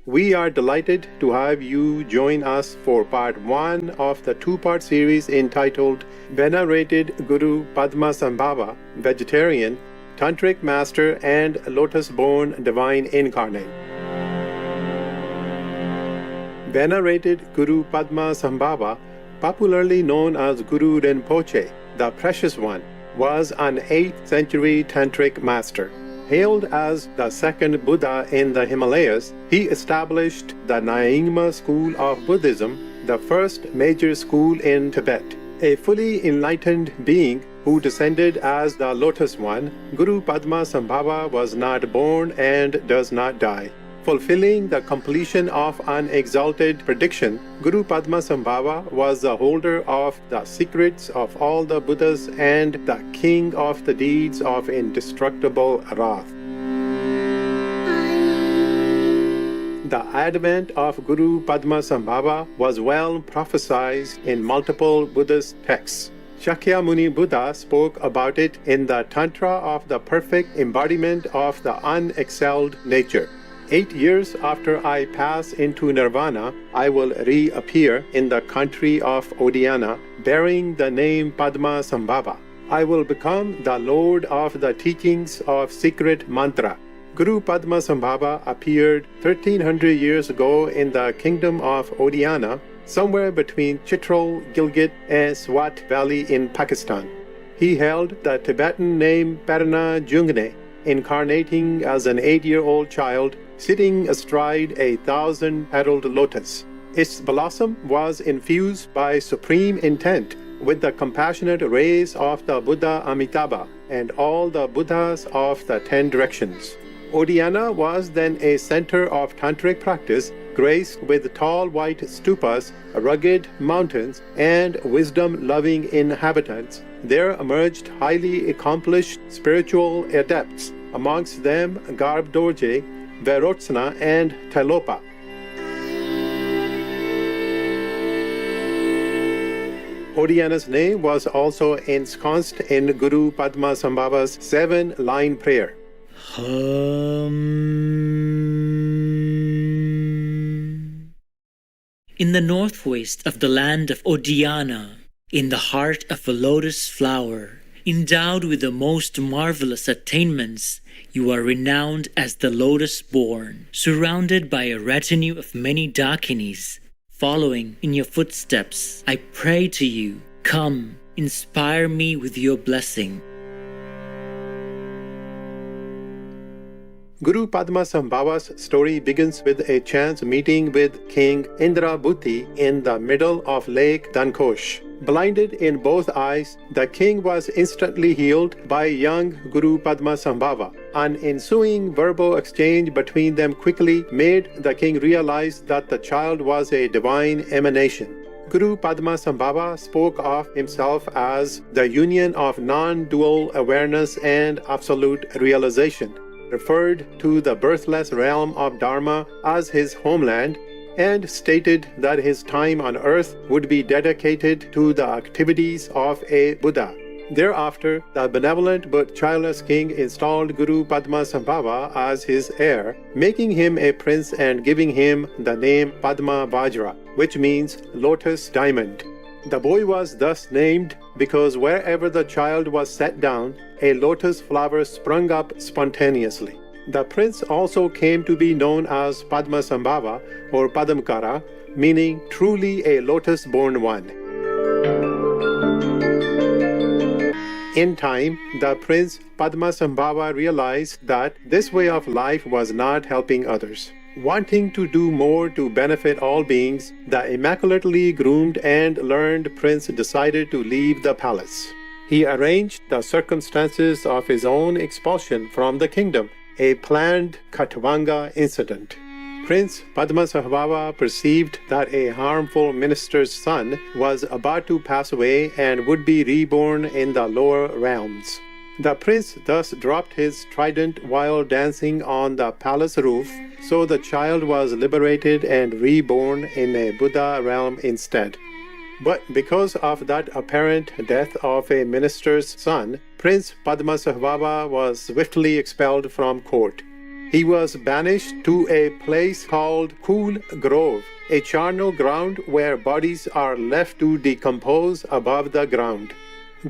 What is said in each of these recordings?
We are delighted to have you join us for part 1 of the 2-part series entitled Venerated Guru Padmasambhava, Vegetarian, Tantric Master and Lotus-Born Divine Incarnate. Venerated Guru Padmasambhava, popularly known as Guru Rinpoche, the Precious One, was an 8th century Tantric master. Hailed as the second Buddha in the Himalayas, he established the Nyingma school of Buddhism, the first major school in Tibet. A fully enlightened being who descended as the Lotus One, Guru Padmasambhava was not born and does not die. Fulfilling the completion of an exalted prediction, Guru Padmasambhava was the holder of the secrets of all the Buddhas and the king of the deeds of indestructible wrath. The advent of Guru Padmasambhava was well prophesied in multiple Buddhist texts. Shakyamuni Buddha spoke about it in the Tantra of the perfect embodiment of the unexcelled nature. 8 years after I pass into nirvana, I will reappear in the country of Odiyana, bearing the name Padmasambhava. I will become the lord of the teachings of secret mantra. Guru Padmasambhava appeared 1300 years ago in the kingdom of Odiyana, somewhere between Chitral, Gilgit, and Swat Valley in Pakistan. He held the Tibetan name Perna Jungne, incarnating as an 8-year-old child, sitting astride a 1,000-petaled lotus. Its blossom was infused by supreme intent with the compassionate rays of the Buddha Amitabha and all the Buddhas of the 10 directions. Odiyana was then a center of tantric practice, graced with tall white stupas, rugged mountains, and wisdom-loving inhabitants. There emerged highly accomplished spiritual adepts, amongst them Garb Dorje, Vairocana, and Tilopa. Odiyana's name was also ensconced in Guru Padmasambhava's 7-line prayer. In the northwest of the land of Odiyana, in the heart of a lotus flower, endowed with the most marvelous attainments, you are renowned as the Lotus-Born, surrounded by a retinue of many Dakinis. Following in your footsteps, I pray to you, come, inspire me with your blessing. Guru Padmasambhava's story begins with a chance meeting with King Indrabhuti in the middle of Lake Dankosh. Blinded in both eyes, the king was instantly healed by young Guru Padmasambhava. An ensuing verbal exchange between them quickly made the king realize that the child was a divine emanation. Guru Padmasambhava spoke of himself as the union of non-dual awareness and absolute realization, referred to the birthless realm of Dharma as his homeland, and stated that his time on earth would be dedicated to the activities of a Buddha. Thereafter, the benevolent but childless king installed Guru Padmasambhava as his heir, making him a prince and giving him the name Padma Vajra, which means lotus diamond. The boy was thus named because wherever the child was set down, a lotus flower sprung up spontaneously. The prince also came to be known as Padmasambhava or Padamkara, meaning truly a lotus-born one. In time, the prince Padmasambhava realized that this way of life was not helping others. Wanting to do more to benefit all beings, the immaculately groomed and learned prince decided to leave the palace. He arranged the circumstances of his own expulsion from the kingdom, a planned Khatvanga incident. Prince Padmasambhava perceived that a harmful minister's son was about to pass away and would be reborn in the lower realms. The prince thus dropped his trident while dancing on the palace roof, so the child was liberated and reborn in a Buddha realm instead. But because of that apparent death of a minister's son, Prince Padmasambhava was swiftly expelled from court. he was banished to a place called Cool Grove, a charnel ground where bodies are left to decompose above the ground.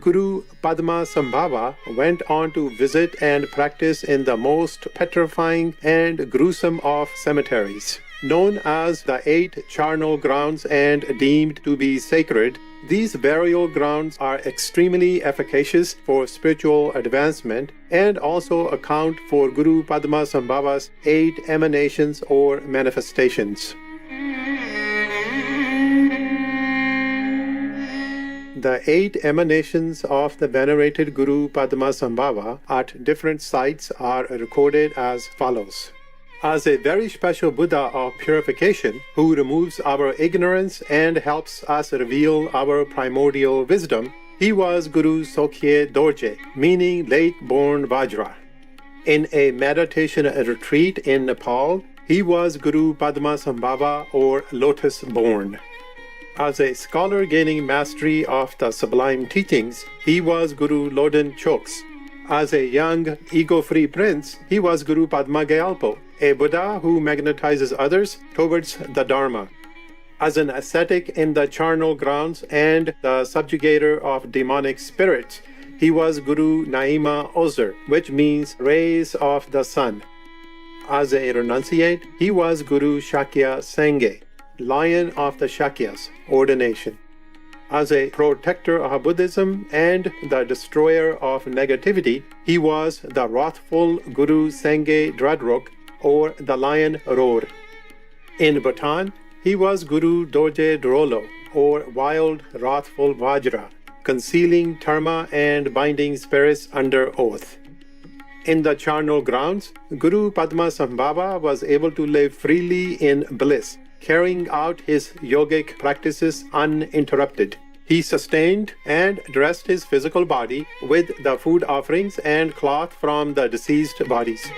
Guru Padmasambhava went on to visit and practice in the most petrifying and gruesome of cemeteries. Known as the 8 charnel grounds and deemed to be sacred, these burial grounds are extremely efficacious for spiritual advancement and also account for Guru Padmasambhava's 8 emanations or manifestations. The 8 emanations of the venerated Guru Padmasambhava at different sites are recorded as follows. As a very special Buddha of purification who removes our ignorance and helps us reveal our primordial wisdom, he was Guru Sokye Dorje, meaning lake-born Vajra. In a meditation retreat in Nepal, he was Guru Padmasambhava or Lotus-Born. As a scholar gaining mastery of the sublime teachings, he was Guru Loden Choks. As a young, ego-free prince, he was Guru Padma Gyalpo, a Buddha who magnetizes others towards the Dharma. As an ascetic in the charnel grounds and the subjugator of demonic spirits, he was Guru Naima Ozer, which means rays of the sun. As a renunciate, he was Guru Shakya Sangye, Lion of the Shakyas, ordination. As a protector of Buddhism and the destroyer of negativity, he was the wrathful Guru Sangye Dradruk, or the Lion Roar. In Bhutan, he was Guru Dorje Drolo, or wild wrathful Vajra, concealing dharma and binding spirits under oath. In the charnel grounds, Guru Padmasambhava was able to live freely in bliss, carrying out his yogic practices uninterrupted. He sustained and dressed his physical body with the food offerings and cloth from the deceased bodies.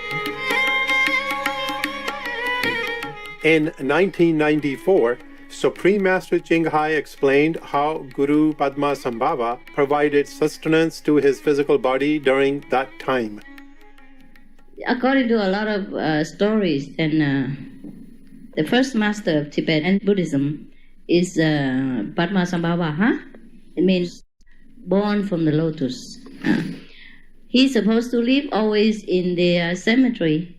In 1994, Supreme Master Chinghai explained how Guru Padmasambhava provided sustenance to his physical body during that time. According to a lot of stories, the first master of Tibetan Buddhism is Padmasambhava. It means born from the lotus. He's supposed to live always in the cemetery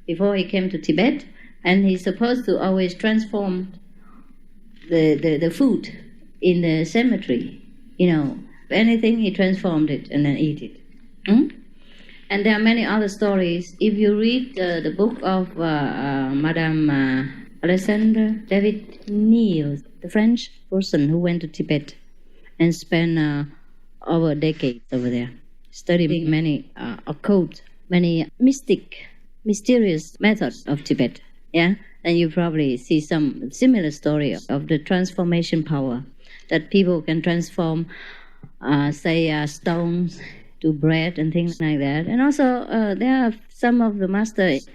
before he came to Tibet, and he's supposed to always transform the food in the cemetery. Anything he transformed it and then eat it. And there are many other stories. If you read the book of Madame Alexandre David Niel, the French person who went to Tibet and spent over decades over there, studying many occult, many mysterious methods of Tibet. Yeah, and you probably see some similar story of the transformation power that people can transform, stones to bread and things like that. And also, there are some of the masters,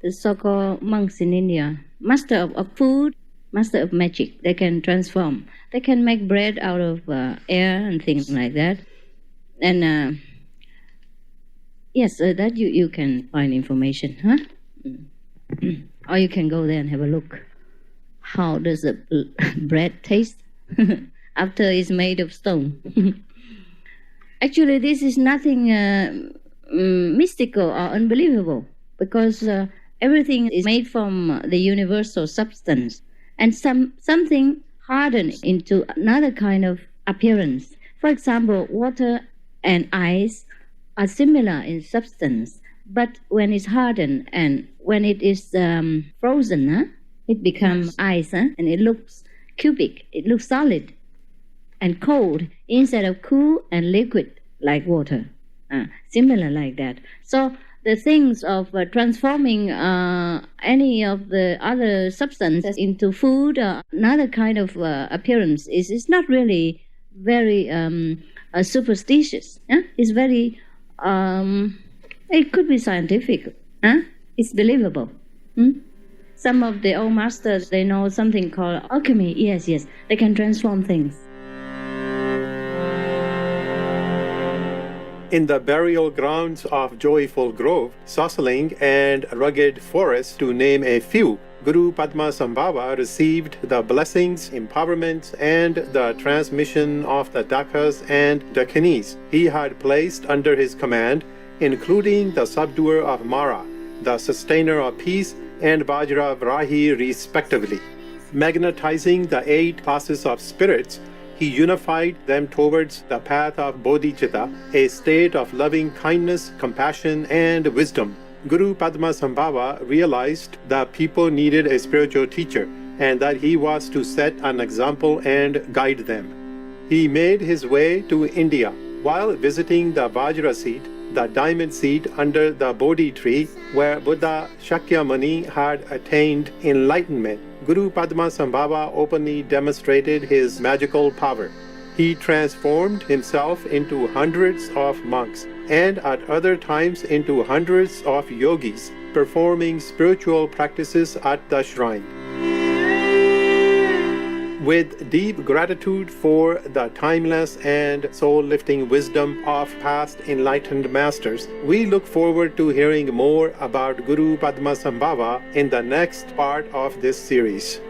the so-called monks in India, master of food, master of magic. They can transform. They can make bread out of air and things like that. And yes, that you can find information, huh? Or you can go there and have a look. How does the bread taste after it's made of stone? Actually, this is nothing mystical or unbelievable, because everything is made from the universal substance, and something hardened into another kind of appearance. For example, water and ice are similar in substance, but when it's hardened and when it is frozen, it becomes ice, and it looks cubic, it looks solid and cold instead of cool and liquid like water. Similar like that. So the things of transforming any of the other substances into food or another kind of appearance is not really very superstitious. It's very, it could be scientific. It's believable. Some of the old masters, they know something called alchemy. Yes, they can transform things. In the burial grounds of Joyful Grove, Sosling, and Rugged Forest, to name a few, Guru Padmasambhava received the blessings, empowerments, and the transmission of the Dakas and Dakhinis he had placed under his command, including the subduer of Mara, the sustainer of peace, and Vajra Vrahi respectively. Magnetizing the 8 classes of spirits, he unified them towards the path of bodhicitta, a state of loving kindness, compassion, and wisdom. Guru Padmasambhava realized that people needed a spiritual teacher and that he was to set an example and guide them. He made his way to India. While visiting the Vajra seat, the diamond seat under the Bodhi tree, where Buddha Shakyamuni had attained enlightenment, Guru Padmasambhava openly demonstrated his magical power. He transformed himself into hundreds of monks and at other times into hundreds of yogis, performing spiritual practices at the shrine. With deep gratitude for the timeless and soul-lifting wisdom of past enlightened masters, we look forward to hearing more about Guru Padmasambhava in the next part of this series.